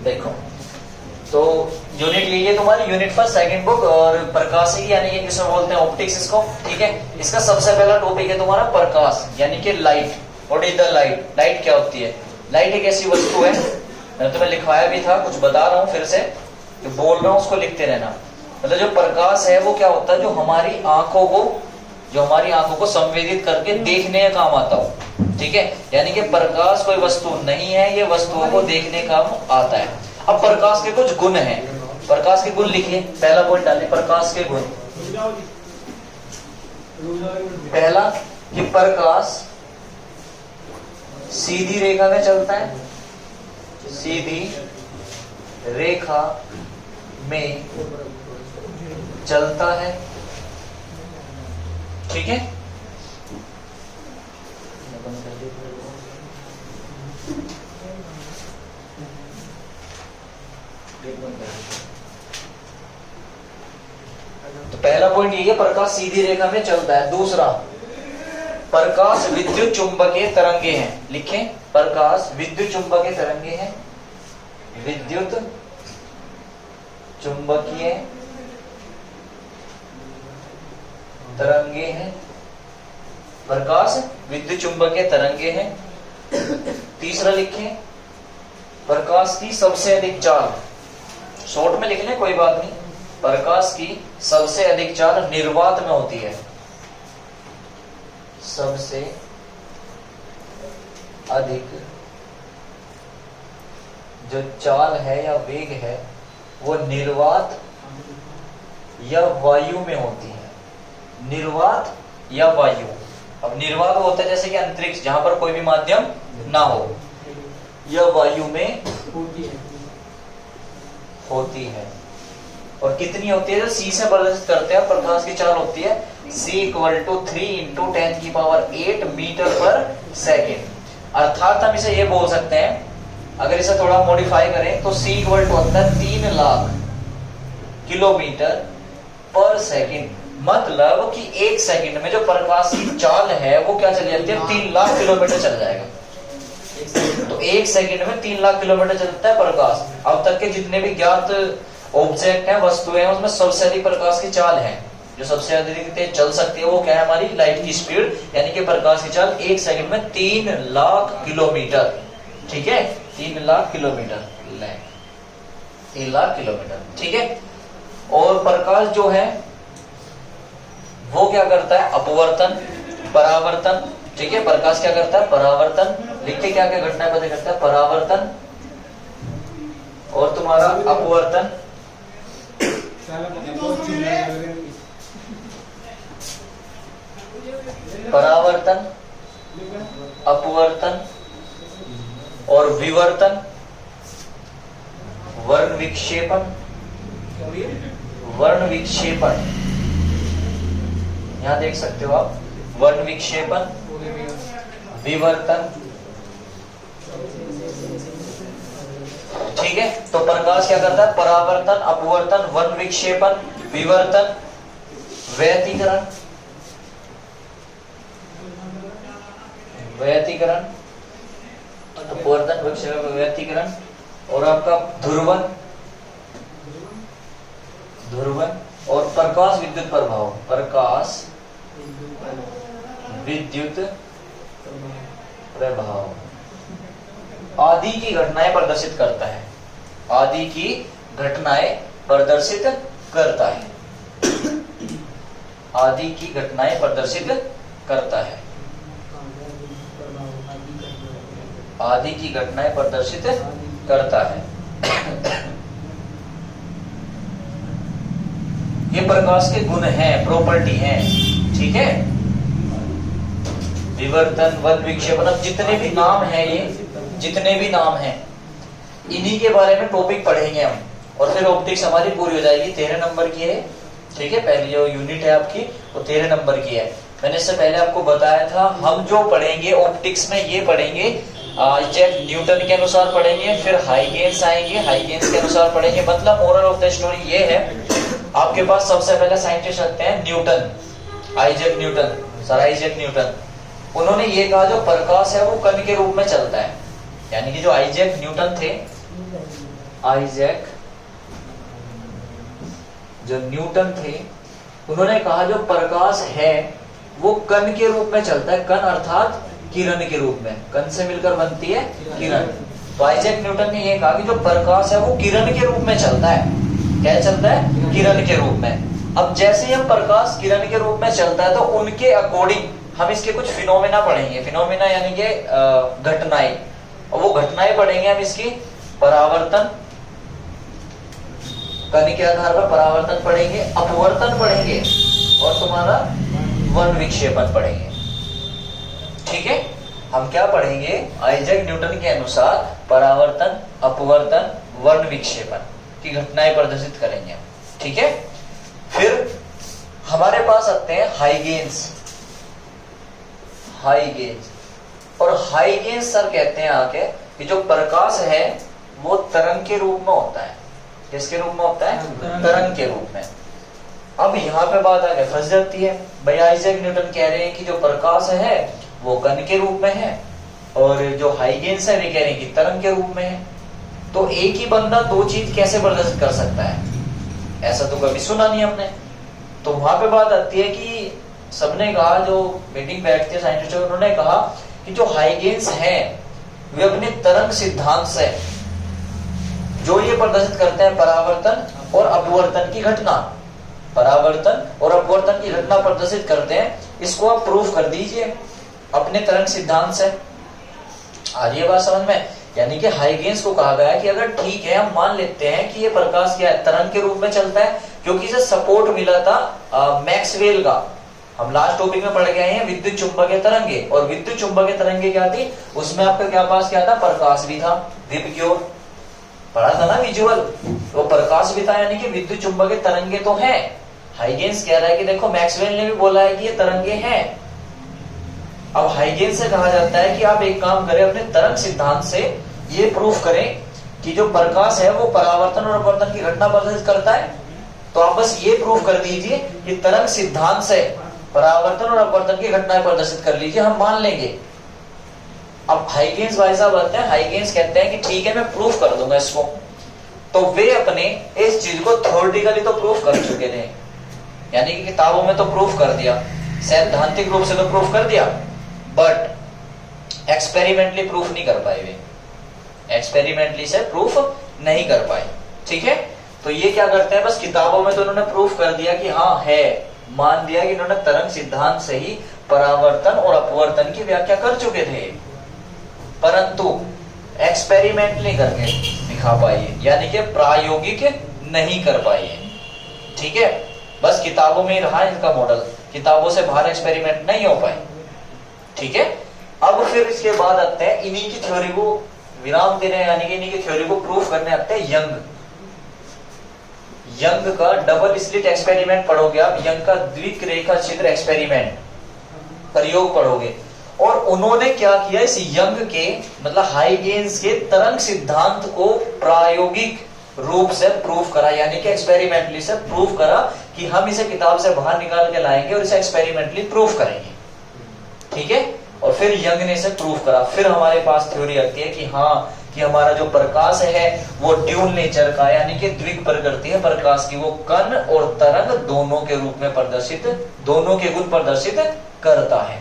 देखो तो यूनिट यही है तुम्हारी, यूनिट पर सेकंड बुक और प्रकाशिकी यानी कि किसमें बोलते हैं ऑप्टिक्स इसको, ठीक है। इसका सबसे पहला टॉपिक है तुम्हारा प्रकाश यानी कि light. What is the light? Light क्या होती है? लाइट एक ऐसी वस्तु है, मैंने तुम्हें लिखवाया भी था, कुछ बता रहा हूं फिर से, जो बोल रहा हूं उसको लिखते रहना। मतलब जो प्रकाश है वो क्या होता है, जो हमारी आंखों को संवेदित करके देखने का काम आता हो, ठीक है। यानी कि प्रकाश कोई वस्तु नहीं है, ये वस्तुओं को देखने का काम आता है। अब प्रकाश के कुछ गुण हैं, प्रकाश के गुण लिखिए। पहला पॉइंट डालिए, प्रकाश के गुण। पहला कि प्रकाश सीधी रेखा में चलता है, सीधी रेखा में चलता है, ठीक है। तो पहला पॉइंट ये है, प्रकाश सीधी रेखा में चलता है। दूसरा, प्रकाश विद्युत चुंबकीय तरंगे हैं। लिखें, प्रकाश विद्युत चुंबकीय तरंगे हैं, विद्युत चुंबकीय तरंगे हैं, प्रकाश विद्युत चुंबकीय तरंगे हैं। तीसरा लिखें, प्रकाश की सबसे अधिक चाल, शॉर्ट में लिख लें कोई बात नहीं, प्रकाश की सबसे अधिक चाल निर्वात में होती है, सबसे अधिक जो चाल है या वेग है वो निर्वात या वायु में होती है, निर्वात या वायु। अब निर्वात होता है जैसे कि अंतरिक्ष, जहां पर कोई भी माध्यम ना हो, या वायु में होती है। और कितनी होती है? जो सी से प्रदर्शित करते हैं प्रकाश की चाल होती है C = 3 × 10⁸ मीटर पर सेकेंड। अर्थात हम इसे ये बोल सकते हैं, अगर इसे थोड़ा मॉडिफाई करें तो C होता है 3 लाख किलोमीटर पर सेकेंड। मतलब कि एक सेकंड में जो प्रकाश की चाल है वो क्या चली जाती है? 3 लाख किलोमीटर चल जाएगा। तो एक सेकंड में 3 लाख किलोमीटर चलता है प्रकाश। अब तक के जितने भी ज्ञात ऑब्जेक्ट हैं, वस्तुएं हैं, उसमें सबसे अधिक प्रकाश की चाल है, जो सबसे अधिक तेज चल सकती है वो क्या है? हमारी लाइट की स्पीड, यानी कि प्रकाश की चाल एक सेकंड में 3 लाख किलोमीटर, ठीक है। 3 लाख किलोमीटर, 3 लाख किलोमीटर, ठीक है। और प्रकाश जो है वो क्या करता है? अपवर्तन, परावर्तन, ठीक है। प्रकाश क्या करता है? परावर्तन। लिखिए क्या क्या घटनाएं पता करता है? परावर्तन और तुम्हारा अपवर्तन। परावर्तन, अपवर्तन और विवर्तन, वर्ण विक्षेपण, वर्ण विक्षेपण, यहां देख सकते हो आप, वर्ण विक्षेपण, विवर्तन, ठीक है। तो प्रकाश क्या करता है? परावर्तन, अपवर्तन, वर्ण विक्षेपण, विवर्तन, व्यतिकरण, व्यतिकरण, अपवर्तन, विक्षेपण, व्यतिकरण और आपका ध्रुवन, ध्रुवन और प्रकाश विद्युत प्रभाव, प्रकाश विद्युत प्रभाव आदि की घटनाएं प्रदर्शित करता है, आदि की घटनाएं प्रदर्शित करता है, आदि की घटनाएं प्रदर्शित करता है, आदि की घटनाएं प्रदर्शित करता है। ये प्रकाश के गुण हैं, प्रॉपर्टी हैं, ठीक है। विवर्तन, वर्ण विक्षेपण, अब जितने भी नाम हैं, ये जितने भी नाम हैं इन्हीं के बारे में टॉपिक पढ़ेंगे हम, और फिर ऑप्टिक्स हमारी पूरी हो जाएगी। 13 नंबर की है, ठीक है। पहली जो यूनिट है आपकी वो 13 नंबर की है। मैंने इससे पहले आपको बताया था, हम जो पढ़ेंगे ऑप्टिक्स में ये पढ़ेंगे आइजैक न्यूटन के अनुसार पढ़ेंगे, फिर हाइगेन्स आएंगे, हाइगेन्स के अनुसार पढ़ेंगे। मतलब मोरल ऑफ द स्टोरी ये है, आपके पास सबसे पहले साइंटिस्ट आते हैं Newton, Isaac Newton, sir Isaac Newton. उन्होंने ये कहा जो प्रकाश है वो कण के रूप में चलता है, यानी कि जो आइजैक न्यूटन थे आइजैक जो न्यूटन थे, उन्होंने कहा जो प्रकाश है वो कण के रूप में चलता है, कण अर्थात किरण के रूप में, कण से मिलकर बनती है किरण। तो आइजैक न्यूटन ने यह कहा कि जो प्रकाश है वो किरण के रूप में चलता है। क्या चलता है? किरण के रूप में। अब जैसे ही हम प्रकाश किरण के रूप में चलता है तो उनके अकॉर्डिंग हम इसके कुछ फिनोमेना पढ़ेंगे। फिनोमेना यानी कि घटनाएं, और वो घटनाएं पढ़ेंगे हम इसकी परावर्तन, कण के आधार पर परावर्तन पढ़ेंगे, अपवर्तन पढ़ेंगे और तुम्हारा वर्ण विक्षेपण पढ़ेंगे। ठीक है, हम क्या पढ़ेंगे? आइजैक न्यूटन के अनुसार परावर्तन, अपवर्तन, वर्ण विक्षेपण की घटनाएं प्रदर्शित करेंगे। ठीक है, फिर हमारे पास आते हैं हाइगेन्स। हाइगेन्स और हाइगेन्स सर कहते हैं आके कि जो प्रकाश है वो तरंग के रूप में होता है। किसके रूप में होता है? तरंग के रूप में। अब यहाँ पे बात आगे फंस जाती है। भाई आइजैक न्यूटन कह रहे हैं कि जो प्रकाश है वो कण के रूप में है, और जो हाइगेन्स है वे कह रहे हैं कि तरंग के रूप में है। तो एक ही बंदा दो चीज कैसे प्रदर्शित कर सकता है? ऐसा तो कभी सुना नहीं हमने। तो वहां पे बात आती है कि सबने कहा, जो मीटिंग बैठती है साइंटिस्ट, उन्होंने कहा कि जो हाइगेन्स हैं वे अपने तरंग सिद्धांत से जो ये प्रदर्शित करते हैं परावर्तन और अपवर्तन की घटना, परावर्तन और अपवर्तन की घटना प्रदर्शित करते हैं, इसको आप प्रूफ कर दीजिए अपने तरंग सिद्धांत से। आ रही है बात समझ में? यानी कि हाइगेन्स को कहा गया है कि अगर ठीक है हम मान लेते हैं कि ये प्रकाश क्या है, तरंग के रूप में चलता है, क्योंकि इसे सपोर्ट मिला था मैक्सवेल का। हम लास्ट टॉपिक में पढ़ गए हैं विद्युत चुंबकीय तरंगे, और विद्युत चुंबकीय तरंगे क्या थी? उसमें आपके क्या पास क्या था? प्रकाश भी था, दीप की ओर पढ़ा था ना, विजुअल। तो प्रकाश भी था, यानी कि विद्युत चुंबकीय तरंगे तो है। हाइगेन्स कह रहा है कि देखो मैक्सवेल ने भी बोला है कि ये तरंगे हैं। अब हाइगेन्स से कहा जाता है कि आप एक काम करें, अपने तरंग सिद्धांत से ये प्रूफ करें कि जो प्रकाश है वो परावर्तन और अपवर्तन की घटना प्रदर्शित करता है। तो आप बस ये प्रूफ कर दीजिए कि तरंग सिद्धांत से परावर्तन और अपवर्तन की घटनाएं प्रदर्शित कर लीजिए, हम मान लेंगे। अब हाइगेन्स भाई साहब आते हैं, हाइगेन्स कहते हैं कि ठीक है मैं प्रूफ कर दूंगा इसको। तो वे अपने इस चीज को थ्योरेटिकली तो प्रूफ कर चुके थे, यानी कि किताबों में तो प्रूफ कर दिया, सैद्धांतिक रूप से तो प्रूफ कर दिया, बट एक्सपेरिमेंटली प्रूफ नहीं कर पाए। वे एक्सपेरिमेंटली से प्रूफ नहीं कर पाए। ठीक है, तो ये क्या करते हैं, बस किताबों में तो उन्होंने प्रूफ कर दिया कि हाँ है, मान दिया कि इन्होंने तरंग सिद्धांत से ही परावर्तन और अपवर्तन की व्याख्या कर चुके थे, परंतु एक्सपेरिमेंट नहीं करके दिखा पाए, यानी कि प्रायोगिक नहीं कर पाए। ठीक है, बस किताबों में ही रहा इनका मॉडल, किताबों से बाहर एक्सपेरिमेंट नहीं हो पाए। ठीक है, अब फिर इसके बाद आते हैं इन्हीं की थ्योरी को विराम देने, यानी कि इन्हीं की थ्योरी को प्रूफ करने आते हैं यंग। यंग का डबल स्लिट एक्सपेरिमेंट पढ़ोगे आप, यंग का द्विक रेखा छिद्र एक्सपेरिमेंट प्रयोग पढ़ोगे। और उन्होंने क्या किया, इस यंग के मतलब हाइगेन्स के तरंग सिद्धांत को प्रायोगिक रूप से प्रूफ करा, यानी कि एक्सपेरिमेंटली से प्रूफ करा कि हम इसे किताब से बाहर निकाल के लाएंगे और इसे एक्सपेरिमेंटली प्रूफ करेंगे। ठीक है, और फिर यंग ने इसे प्रूफ करा। फिर हमारे पास थ्योरी आती है कि हाँ, कि हमारा जो प्रकाश है वो ड्यूल नेचर का, यानी कि द्विग प्रकृति है प्रकाश की, वो कण और तरंग दोनों के रूप में प्रदर्शित, दोनों के गुण प्रदर्शित करता है।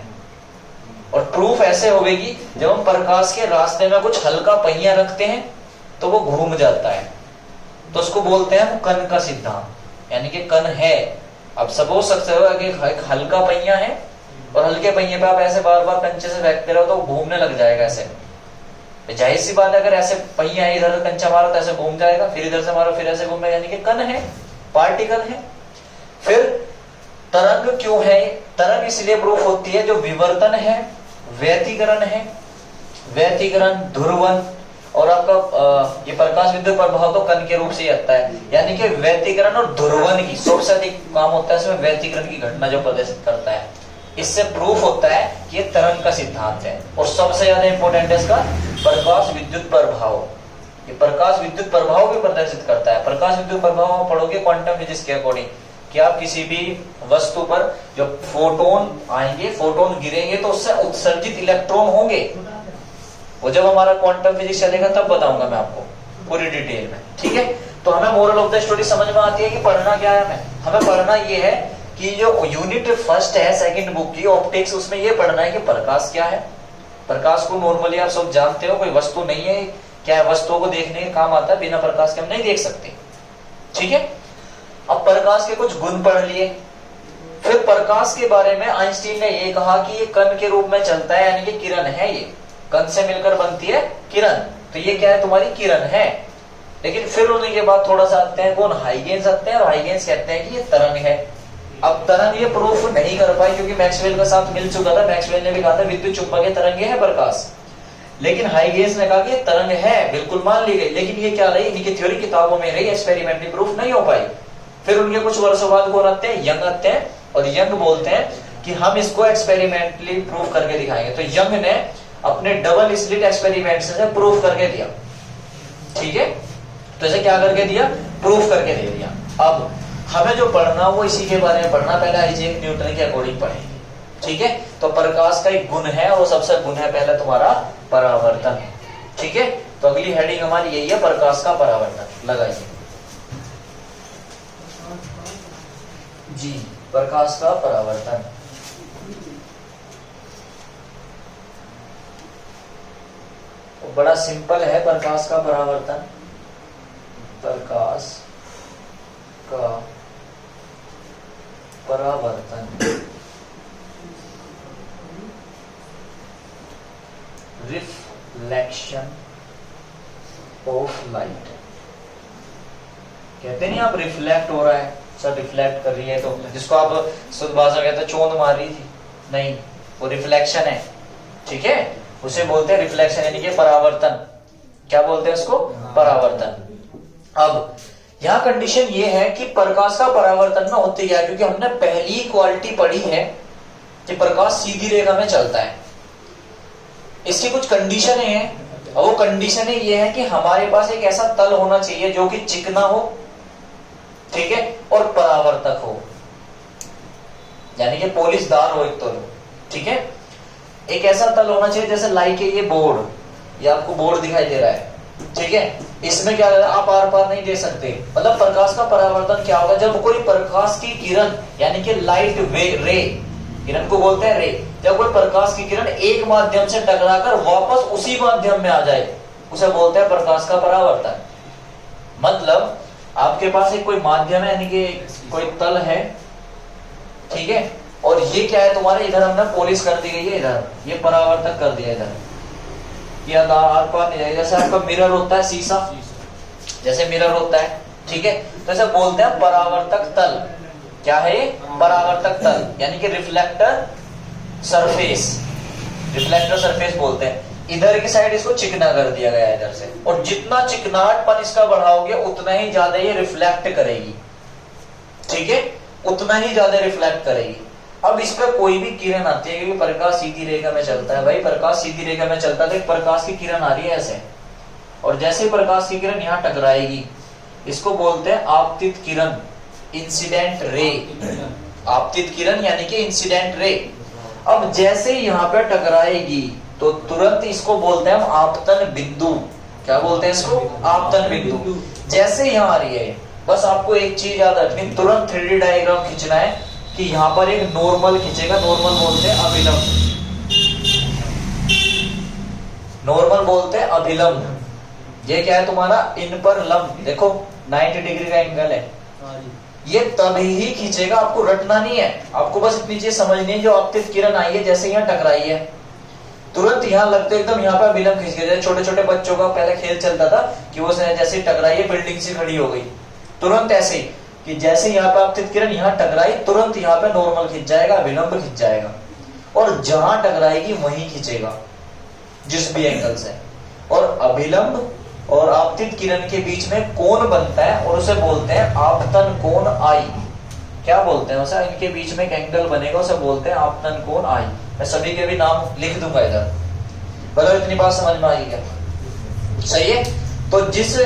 और प्रूफ ऐसे होगी जब हम प्रकाश के रास्ते में कुछ हल्का पहिया रखते हैं तो वो घूम जाता है, तो उसको बोलते हैं हम कण का सिद्धांत, यानी कि कण है। अब सपोज सकते हो कि एक हल्का पहिया है और हल्के पहिए पे आप ऐसे बार बार कंचे से फेंकते रहो तो घूमने लग जाएगा ऐसे। जाहिर सी बात है, अगर ऐसे पहिया है, इधर कंचा मारो तो ऐसे घूम जाएगा, फिर इधर से मारो फिर ऐसे घूमेगा, यानी कि कण है, पार्टिकल है। फिर तरंग क्यों है? तरंग इसलिए प्रूफ होती है जो विवर्तन है, व्यतिकरण है, व्यतिकरण, ध्रुवन, और आपका ये प्रकाश विद्युत प्रभाव तो कण के रूप से ही आता है, यानी कि व्यतिकरण और ध्रुवन की सबसे अधिक काम होता है इसमें, व्यतिकरण की घटना जो प्रदर्शित करता है। इससे प्रूफ होता है कि ये तरंग का सिद्धांत है। और सबसे ज्यादा इंपॉर्टेंट है इसका प्रकाश विद्युत प्रभाव। ये प्रकाश विद्युत प्रभाव भी प्रदर्शित करता है। प्रकाश विद्युत प्रभाव आप पढ़ोगे क्वांटम फिजिक्स के अकॉर्डिंग, कि आप किसी भी वस्तु पर जब फोटोन आएंगे, फोटोन गिरेंगे तो उससे उत्सर्जित इलेक्ट्रॉन होंगे। वो जब हमारा क्वांटम फिजिक्स चलेगा तब बताऊंगा मैं आपको। पूरी डिटेल में, ठीक है। तो हमें मोरल ऑफ द स्टोरी समझ में आती है कि पढ़ना क्या है। हमें पढ़ना ये है कि जो यूनिट फर्स्ट है सेकंड बुक की ऑप्टिक्स, उसमें ये पढ़ना है कि प्रकाश क्या है। प्रकाश को नॉर्मली आप सब जानते हो, कोई वस्तु नहीं है, क्या है, वस्तुओं को देखने के काम आता है, बिना प्रकाश के हम नहीं देख सकते, ठीक है। अब प्रकाश के कुछ गुण पढ़ लिए। फिर प्रकाश के बारे में आइंस्टीन ने ये कहा कि ये कण के रूप में चलता है, यानी कि किरण है, ये कण से मिलकर बनती है किरण, तो ये क्या है, तुम्हारी किरण है। लेकिन फिर उन्हीं के बाद थोड़ा सा आते हैं कौन, हाइगेंस आते हैं, और हाइगेंस कहते हैं कि ये तरंग है। अब तरंग ये प्रूफ नहीं कर पाए क्योंकि मैक्सवेल का साथ मिल चुका था, मैक्सवेल ने भी कहा था विद्युत चुंबकीय तरंगे है प्रकाश, लेकिन हाइगेंस ने कहा कि ये तरंग है, बिल्कुल मान ली गई। लेकिन ये क्या रही, इनकी थ्योरी किताबों में रही, एक्सपेरिमेंटली प्रूफ नहीं हो पाई। फिर उनके कुछ वर्षों बाद कौन आते हैं, यंग आते हैं, और यंग बोलते हैं कि हम इसको एक्सपेरिमेंटली प्रूफ करके दिखाएंगे। तो यंग ने अपने डबल स्लिट एक्सपेरिमेंट से प्रूफ करके दिया, ठीक है। तो इसे क्या करके दिया, प्रूफ करके दे दिया। अब हमें जो पढ़ना वो इसी के बारे में पढ़ना, पहले आइजैक न्यूटन के अकॉर्डिंग पढ़ेंगे, ठीक है। तो प्रकाश का एक गुण है, और सबसे गुण है पहले तुम्हारा परावर्तन, ठीक है। तो अगली हेडिंग हमारी यही है, प्रकाश का परावर्तन। लगाइए जी, प्रकाश का परावर्तन। तो बड़ा सिंपल है प्रकाश का परावर्तन। प्रकाश का परावर्तन रिफ्लेक्शन ऑफ लाइट कहते नहीं, आप रिफ्लेक्ट हो रहा है, सब रिफ्लेक्ट कर रही है, तो जिसको आप शुद्ध भाषा कहते हैं चोंद मार रही थी, नहीं, वो रिफ्लेक्शन है, ठीक है। उसे बोलते हैं रिफ्लेक्शन, यानी कि परावर्तन। क्या बोलते हैं उसको, परावर्तन। अब यहाँ कंडीशन ये है कि प्रकाश का परावर्तन में होती क्या है, क्योंकि हमने पहली क्वालिटी पढ़ी है कि प्रकाश सीधी रेखा में चलता है। इसकी कुछ कंडीशन है, और वो कंडीशन ये है कि हमारे पास एक ऐसा तल होना चाहिए जो कि चिकना हो, ठीक है, और परावर्तक हो, यानी कि पॉलिशदार हो एक तल, ठीक है। एक ऐसा तल होना चाहिए जैसे लाइक ये बोर्ड, ये आपको बोर्ड दिखाई दे रहा है, ठीक है। इसमें क्या है, आप आर पार नहीं दे सकते। मतलब प्रकाश का परावर्तन क्या होगा, जब कोई प्रकाश की किरण, यानी कि लाइट रे, किरण को बोलते हैं रे, जब कोई प्रकाश की किरण एक माध्यम से टकराकर वापस उसी माध्यम में आ जाए, उसे बोलते हैं प्रकाश का परावर्तन। मतलब आपके पास एक कोई माध्यम है, यानी कि कोई तल है, ठीक है, और ये क्या है तुम्हारे, इधर हमने पॉलिश कर दी गई है, इधर ये परावर्तक कर दिया, इधर ये आर पार नहीं जाएगा। जैसे आपका मिरर होता है, शीशा जैसे मिरर होता है, ठीक है, तो ऐसे बोलते हैं परावर्तक तल। क्या है, परावर्तक तल, यानी कि रिफ्लेक्टर सरफेस, रिफ्लेक्टर सरफेस बोलते हैं। इधर की साइड इसको चिकना कर दिया गया है इधर से, और जितना चिकनाटपन इसका बढ़ाओगे उतना ही ज्यादा ये रिफ्लेक्ट करेगी, ठीक है, उतना ही ज्यादा रिफ्लेक्ट करेगी। अब इस पर कोई भी किरण आती है, क्योंकि प्रकाश सीधी रेखा में चलता है, भाई प्रकाश सीधी रेखा में चलता है, तो प्रकाश की किरण आ रही है ऐसे, और जैसे ही प्रकाश की किरण यहाँ टकराएगी, इसको बोलते हैं आपतित किरण, इंसिडेंट रे, आपतित किरण यानी कि इंसिडेंट रे। अब जैसे ही यहाँ पे टकराएगी तो तुरंत इसको बोलते हैं हम आपतन बिंदु। क्या बोलते हैं इसको, आपतन बिंदु। जैसे यहाँ आ रही है, बस आपको एक चीज याद रखनी, तुरंत 3D डायग्राम खींचना है कि यहाँ पर एक नॉर्मल खींचेगा, नॉर्मल बोलते हैं अभिलंब, नॉर्मल बोलते हैं अभिलंब। ये क्या है तुम्हारा, इन पर लंब, देखो 90 डिग्री का एंगल है, ये तभी ही खींचेगा, आपको रटना नहीं है, आपको बस इतनी चीज समझनी है, जो आपतित किरण आई है जैसे यहाँ टकराई है, तुरंत यहाँ लगते एकदम यहाँ पे अभिलंब खींच गया। छोटे छोटे बच्चों का पहले खेल चलता था कि वो जैसे टकराई है बिल्डिंग से खड़ी हो गई, तुरंत ऐसे ही कि जैसे यहाँ पे आपतित किरण यहाँ टकराई, तुरंत यहाँ पे नॉर्मल खिंच जाएगा, अभिलंब खिंच जाएगा, और जहां टकराएगी वहीं खिंचेगा जिस भी एंगल से। और अभिलंब और आपतित किरण के बीच में कोण बनता है, और उसे बोलते हैं आपतन कोण आई। क्या बोलते हैं उसे, इनके बीच में एक एंगल बनेगा, उसे बोलते हैं आपतन कोण आई। मैं सभी के भी नाम लिख दूंगा इधर, बताओ इतनी बात समझ में आई क्या, सही है। तो जिस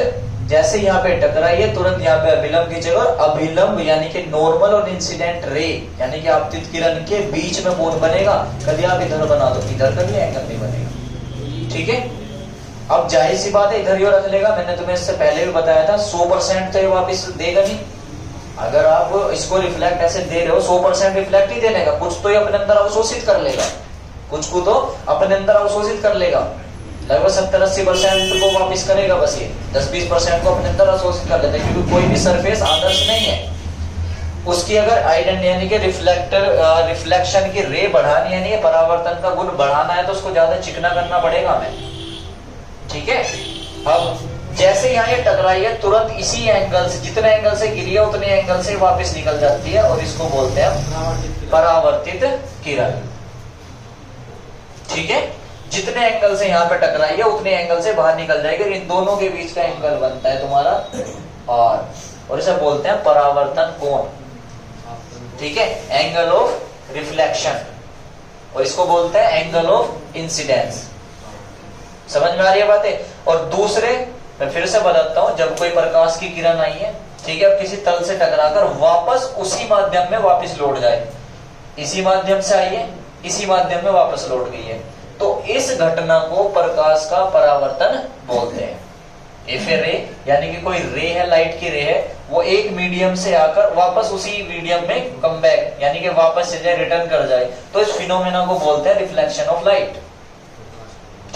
जैसे यहाँ पे टकराई है, तुरंत यहाँ पे अभिलंब खींचेगा, और अभिलंब यानी कि नॉर्मल और इंसिडेंट रे यानी कि आपतित किरण के बीच में कोण बनेगा। कभी आप इधर बना दो, इधर कभी एंगल नहीं बनेगा, ठीक है। अब जाहिर सी बात है इधर ही रख लेगा, मैंने तुम्हें इससे पहले भी बताया था 100% तो ये वापस देगा नहीं। अगर आप इसको रिफ्लेक्ट ऐसे दे रहे हो 100% रिफ्लेक्ट ही देने का, कुछ तो ये अपने अंदर अवशोषित कर लेगा, कुछ को तो अपने अंदर अवशोषित कर लेगा, लगभग 70-80% को वापस करेगा, बस ये 10-20% को अपने अंदर अवशोषित कर लेता है, क्योंकि कोई भी सरफेस आदर्श नहीं है। उसकी अगर आइडेंटिटी यानी कि रिफ्लेक्शन की रे बढ़ानी यानी परावर्तन का गुण बढ़ाना है तो उसको ज्यादा चिकना करना पड़ेगा हमें, ठीक है। अब जैसे यहाँ ये टकराई है तुरंत इसी एंगल से, जितने एंगल से गिरी है उतने एंगल से वापस निकल जाती है, और इसको बोलते हैं परावर्तित किरण, ठीक है। जितने एंगल से यहाँ पे टकराई है उतने एंगल से बाहर निकल जाएगी, इन दोनों के बीच का एंगल बनता है तुम्हारा और इसे बोलते हैं परावर्तन कोण, ठीक है, एंगल ऑफ रिफ्लेक्शन, और इसको बोलते हैं एंगल ऑफ इंसिडेंस। समझ में आ रही है बातें। और दूसरे मैं फिर से बताता हूं, जब कोई प्रकाश की किरण आई है, ठीक है, किसी तल से टकराकर वापस उसी माध्यम में वापस लौट जाए, इसी माध्यम से आई है, इसी माध्यम में वापस लौट गई है, तो इस घटना को प्रकाश का परावर्तन बोलते हैं। इफ ए रे यानी कि कोई रे है, लाइट की रे है, वो एक मीडियम से आकर वापस उसी मीडियम में कम बैक यानी कि वापस चले जाए, रिटर्न कर जाए, तो इस फिनोमेना को बोलते हैं रिफ्लेक्शन ऑफ लाइट,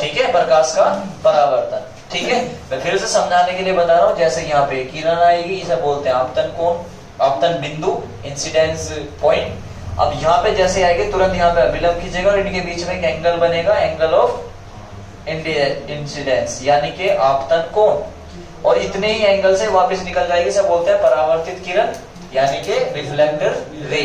ठीक है, प्रकाश का परावर्तन, ठीक है। मैं फिर से समझाने के लिए बता रहा हूं, जैसे यहाँ पे किरण आएगी, इसे बोलते हैं आपतन कोण, आपतन बिंदु, इंसिडेंस पॉइंट। अब यहाँ पे जैसे आएगी तुरंत यहाँ पे अभिलंब खींचेगा और इनके बीच में एक एंगल बनेगा, एंगल ऑफ इंसिडेंस यानी कि आपतन कोण, और इतने ही एंगल से वापस निकल जाएगी, इसे बोलते हैं परावर्तित किरण यानी कि रिफ्लेक्टर रे,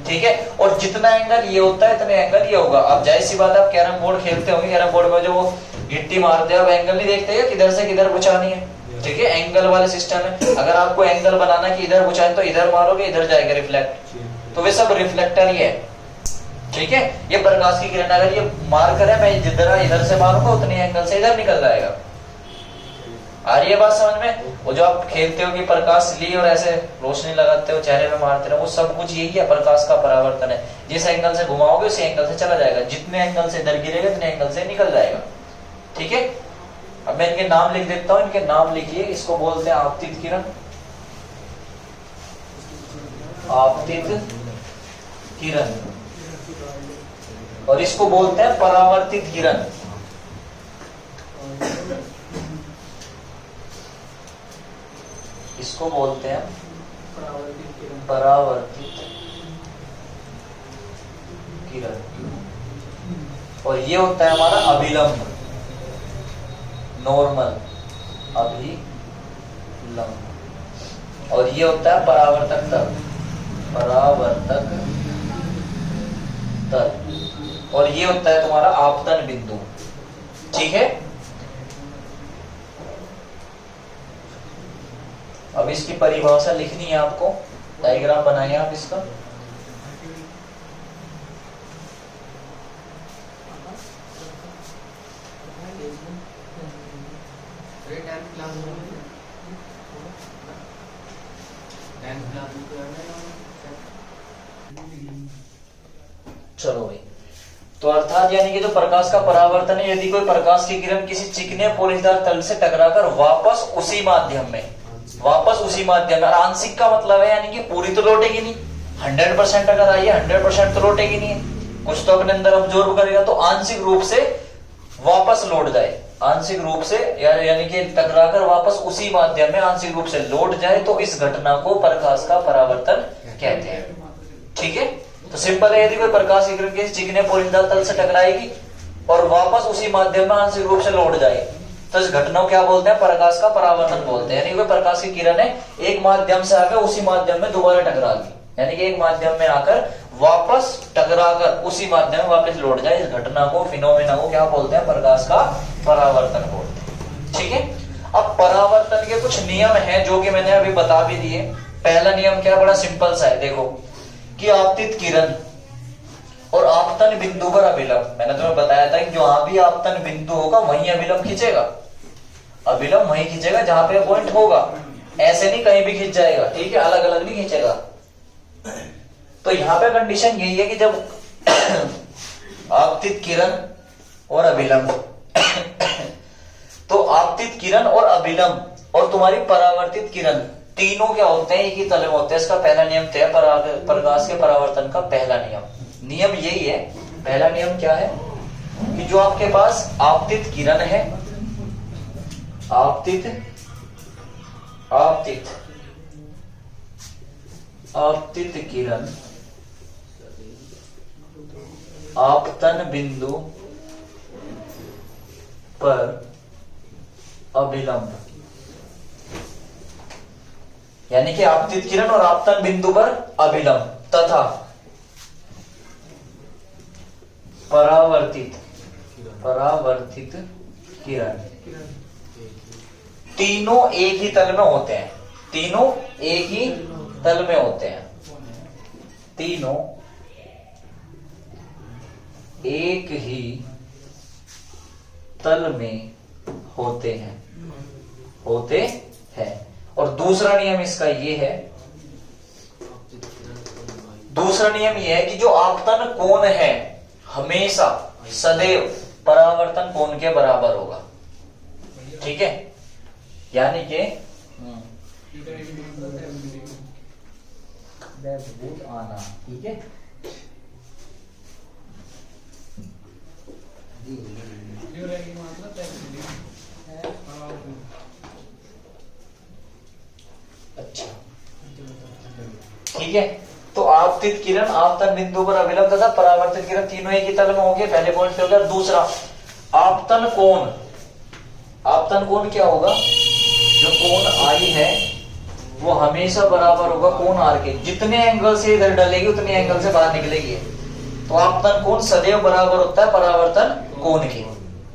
ठीक है। और जितना एंगल ये होता है इतने एंगल ये होगा। अब जाहिर सी बात, आप कैरम बोर्ड खेलते होंगे, कैरम बोर्ड में जो वो गिट्टी मारते हैं, अब एंगल नहीं देखते हैं किधर से किधर बुझानी है, ठीक है, एंगल वाले सिस्टम है। अगर आपको एंगल बनाना कि इधर बुझाए तो इधर मारोगे, इधर जाएगा रिफ्लेक्ट, तो वे सब रिफ्लेक्टर ही है, ठीक है। ये प्रकाश की किरण अगर ये मार करे, मैं जिधर इधर से मारूंगा उतने एंगल से इधर निकल जाएगा। आ रही है बात समझ में। वो जो आप खेलते हो कि प्रकाश लिए और ऐसे रोशनी लगाते हो, चेहरे में मारते रहो, वो सब कुछ यही है, प्रकाश का परावर्तन है। जिस एंगल से घुमाओगे उसी एंगल से चला जाएगा, जितने एंगल से इधर गिरेगा उतने एंगल से निकल जाएगा, ठीक है। अब मैं इनके नाम लिख देता हूं, इनके नाम लिखिए। इसको बोलते हैं आपतित किरण, आपतित किरण, और इसको बोलते हैं परावर्तित किरण। इसको बोलते हैं परावर्तित किरण, और ये होता है हमारा अभिलंब, नॉर्मल अभिलंब, और ये होता है परावर्तक तल, परावर्तक तल, और ये होता है तुम्हारा आपतन बिंदु, ठीक है। अब इसकी परिभाषा लिखनी है आपको, डायग्राम बनाइए आप इसका। चलो भाई, तो अर्थात यानी कि जो प्रकाश का परावर्तन है, यदि कोई प्रकाश की किरण किसी चिकने पोलिशदार तल से टकराकर वापस उसी माध्यम में, वापस उसी माध्यम में, आंशिक का मतलब है यानी कि पूरी तो लौटेगी नहीं, 100% अगर आई है 100% तो लौटेगी नहीं, कुछ तो अपने अंदर अब्जॉर्ब करेगा, तो आंशिक रूप से वापस लौट जाए, आंशिक रूप से यानी कि टकराकर वापस उसी माध्यम में आंशिक रूप से लौट जाए, तो इस घटना को प्रकाश का परावर्तन कहते हैं, ठीक है। तो सिंपल है, यदि कोई प्रकाश की किरण किसी चिकने पोलिशदार तल से टकराएगी और वापस उसी माध्यम में आंशिक रूप से लौट जाए, तो इस घटना को क्या बोलते हैं, प्रकाश का परावर्तन बोलते हैं। यानी कोई प्रकाश की किरण है, एक माध्यम से आकर उसी माध्यम में दोबारा टकरा गई, यानी कि एक माध्यम में आकर वापस टकराकर उसी माध्यम में वापस लौट जाए, इस घटना को, फिनोमेना को क्या बोलते हैं, प्रकाश का परावर्तन बोलते हैं, ठीक है। अब परावर्तन के कुछ नियम हैं जो कि मैंने अभी बता भी दिए। पहला नियम क्या, बड़ा सिंपल सा है, देखो कि आपतित किरण और आपतन बिंदु पर अभिलंब, मैंने तुम्हें बताया था कि जहां भी आपतन बिंदु होगा वहीं अभिलंब खींचेगा, अभिलंब वहीं खींचेगा जहां पे पॉइंट होगा, ऐसे नहीं कहीं भी खींच जाएगा, ठीक है, अलग अलग नहीं खींचेगा। तो यहां पे कंडीशन यही है कि जब आपतित किरण और अभिलंब आपतित किरण और अभिलंब और तुम्हारी परावर्तित किरण तीनों क्या होते हैं, एक ही तल में होते हैं। इसका पहला नियम तय, प्रकाश के परावर्तन का पहला नियम यही है। पहला नियम क्या है कि जो आपके पास आपतित किरण है, आपतित किरण आपतन बिंदु पर अभिलंब, यानी कि आपतित किरण और आपतन बिंदु पर अभिलंब तथा परावर्तित किरण तीनों एक ही तल में होते हैं। तीनों एक ही तल में होते हैं। तीनों एक ही तल में होते हैं। और दूसरा नियम इसका ये है, दूसरा नियम ये है कि जो आपतन कोण है हमेशा सदैव परावर्तन कोण के बराबर होगा। ठीक है, यानी कि आना, ठीक है। अच्छा, ठीक है। तो आपतित किरण आपतन बिंदु पर अभिलंब तथा परावर्तित किरण तीनों एक ही तल में होंगे, पहले पॉइंट पे हो गया। दूसरा, आपतन कोण, आपतन कोण क्या होगा, जो कोण आई है वो हमेशा बराबर होगा कोण आर के। जितने एंगल से इधर डलेगी उतने एंगल से बाहर निकलेगी। तो आपतन कोण सदैव बराबर होता है परावर्तन कोण के।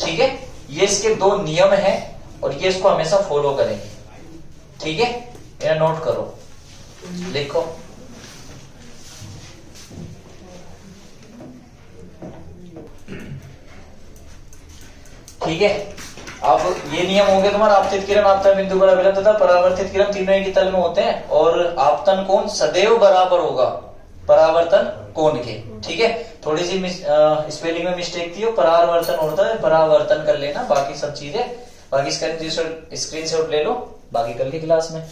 ठीक है, ये इसके दो नियम हैं और ये इसको हमेशा फॉलो करेंगे। ठीक है, ये नोट करो, लिखो। ठीक है, अब ये नियम हो गया तुम्हारा, आपतित किरण आपतन बिंदु पर अभिलंब तथा परावर्तित किरण तीनों एक ही तल में होते हैं और आपतन कोण सदैव बराबर होगा परावर्तन कोण के। ठीक है, थोड़ी सी स्पेलिंग में मिस्टेक थी, परावर्तन होता है, परावर्तन कर लेना, बाकी सब चीजें, बाकी स्क्रीनशॉट ले लो, बाकी कल की क्लास में।